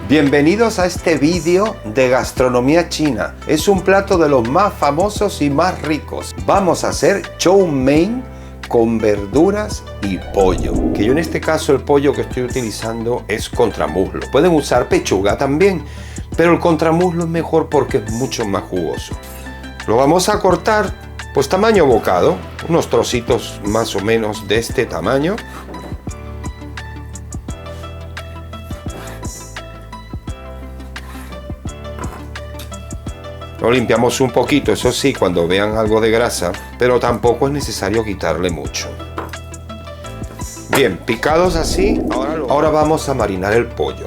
Bienvenidos a este vídeo de gastronomía china. Es un plato de los más famosos y más ricos. Vamos a hacer chow mein con verduras y pollo. Que yo en este caso el pollo que estoy utilizando es contramuslo. Pueden usar pechuga también, pero el contramuslo es mejor porque es mucho más jugoso. Lo vamos a cortar pues tamaño bocado, unos trocitos más o menos de este tamaño. Lo limpiamos un poquito, eso sí, cuando vean algo de grasa, pero tampoco es necesario quitarle mucho. Bien, picados así, ahora vamos a marinar el pollo.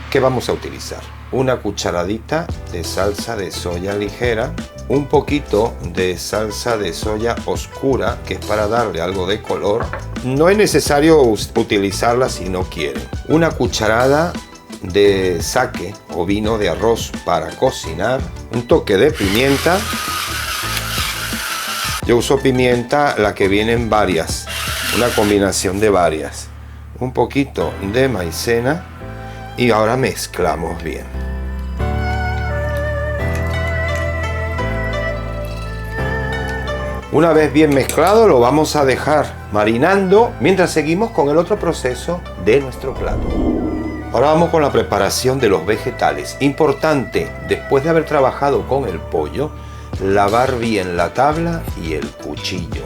¿Qué vamos a utilizar? Una cucharadita de salsa de soya ligera, un poquito de salsa de soya oscura, que es para darle algo de color. No es necesario utilizarla si no quieren. Una cucharada de sake o vino de arroz para cocinar, un toque de pimienta. Yo uso pimienta, la que viene en varias, una combinación de varias, un poquito de maicena y ahora mezclamos bien. Una vez bien mezclado lo vamos a dejar marinando mientras seguimos con el otro proceso de nuestro plato. Ahora vamos con la preparación de los vegetales. Importante, después de haber trabajado con el pollo, lavar bien la tabla y el cuchillo,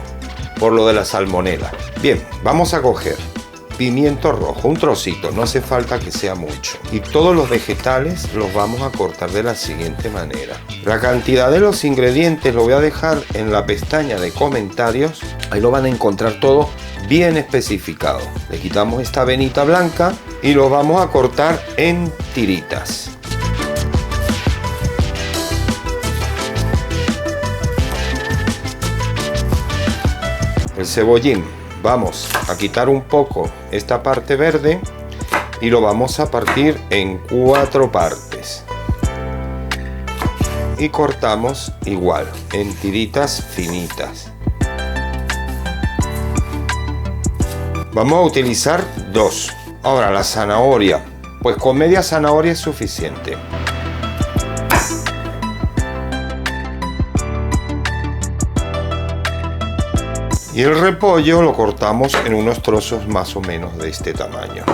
por lo de la salmonela. Bien, vamos a coger pimiento rojo, un trocito, no hace falta que sea mucho. Y todos los vegetales los vamos a cortar de la siguiente manera. La cantidad de los ingredientes lo voy a dejar en la pestaña de comentarios. Ahí lo van a encontrar todo bien especificado. Le quitamos esta venita blanca y lo vamos a cortar en tiritas. El cebollín, vamos a quitar un poco esta parte verde y lo vamos a partir en 4 partes. Y cortamos igual, en tiritas finitas. Vamos a utilizar 2. Ahora la zanahoria, pues con media zanahoria es suficiente. Y el repollo lo cortamos en unos trozos más o menos de este tamaño.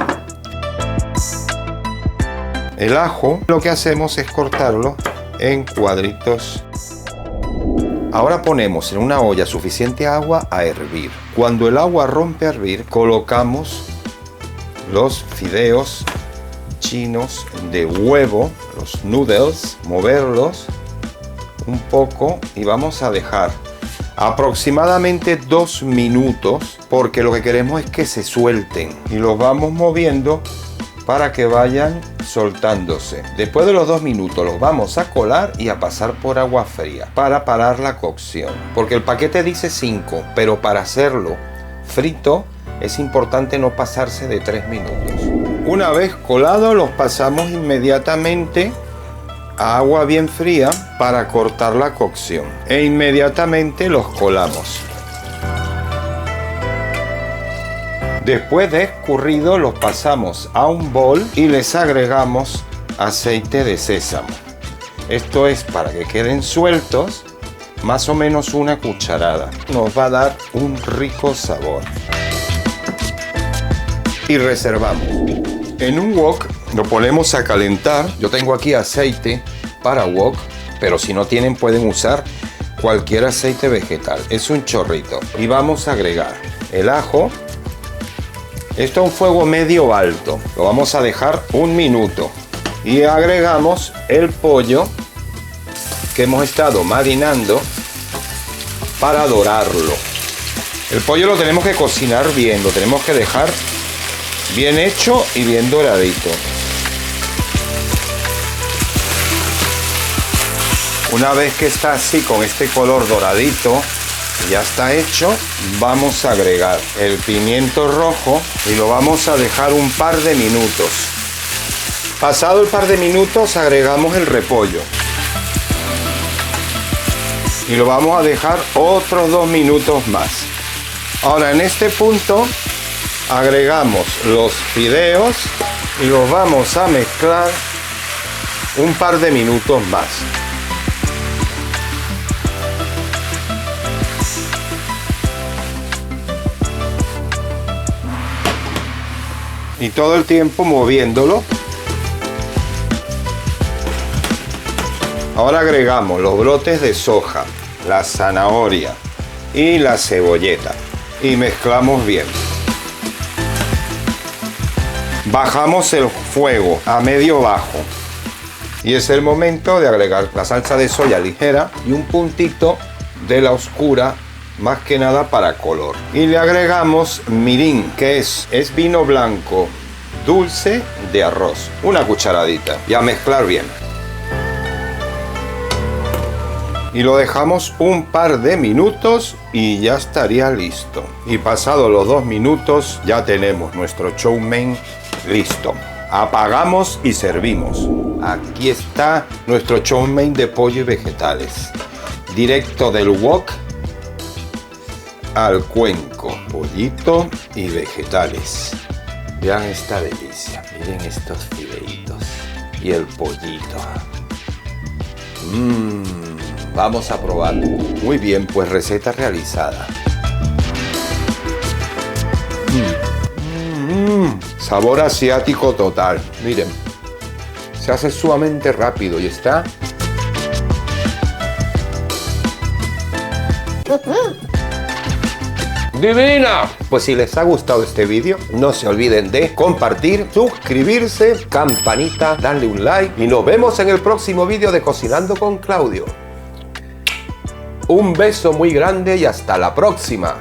El ajo, lo que hacemos es cortarlo en cuadritos. Ahora ponemos en una olla suficiente agua a hervir. Cuando el agua rompe a hervir, colocamos los fideos chinos de huevo, los noodles, moverlos un poco y vamos a dejar aproximadamente 2 minutos porque lo que queremos es que se suelten y los vamos moviendo para que vayan soltándose. Después de los 2 minutos los vamos a colar y a pasar por agua fría para parar la cocción, porque el paquete dice 5, pero para hacerlo frito es importante no pasarse de 3 minutos. Una vez colado los pasamos inmediatamente a agua bien fría para cortar la cocción e inmediatamente los colamos. Después de escurrido los pasamos a un bol y les agregamos aceite de sésamo. Esto es para que queden sueltos, más o menos una cucharada. Nos va a dar un rico sabor. Y reservamos. En un wok lo ponemos a calentar. Yo tengo aquí aceite para wok, pero si no tienen pueden usar cualquier aceite vegetal. Es un chorrito. Y vamos a agregar el ajo. Esto a un fuego medio alto. Lo vamos a dejar 1 minuto. Y agregamos el pollo que hemos estado marinando para dorarlo. El pollo lo tenemos que cocinar bien. Lo tenemos que dejar bien hecho y bien doradito. Una vez que está así con este color doradito, ya está hecho, vamos a agregar el pimiento rojo y lo vamos a dejar un par de minutos. Pasado el par de minutos agregamos el repollo y lo vamos a dejar otros 2 minutos más. Ahora en este punto agregamos los fideos y los vamos a mezclar un par de minutos más. Y todo el tiempo moviéndolo. Ahora agregamos los brotes de soja, la zanahoria y la cebolleta y mezclamos bien. Bajamos el fuego a medio bajo y es el momento de agregar la salsa de soya ligera y un puntito de la oscura, más que nada para color. Y le agregamos mirin, que es vino blanco dulce de arroz, una cucharadita, y a mezclar bien. Y lo dejamos un par de minutos y ya estaría listo. Y pasados los 2 minutos ya tenemos nuestro chow mein listo. Apagamos y servimos. Aquí está nuestro chow mein de pollo y vegetales, directo del wok al cuenco. Pollito y vegetales. Vean esta delicia. Miren estos fideitos y el pollito. Vamos a probarlo. Muy bien, pues receta realizada. Sabor asiático total. Miren, se hace sumamente rápido y está... ¡divina! Pues si les ha gustado este vídeo, no se olviden de compartir, suscribirse, campanita, darle un like y nos vemos en el próximo vídeo de Cocinando con Claudio. Un beso muy grande y hasta la próxima.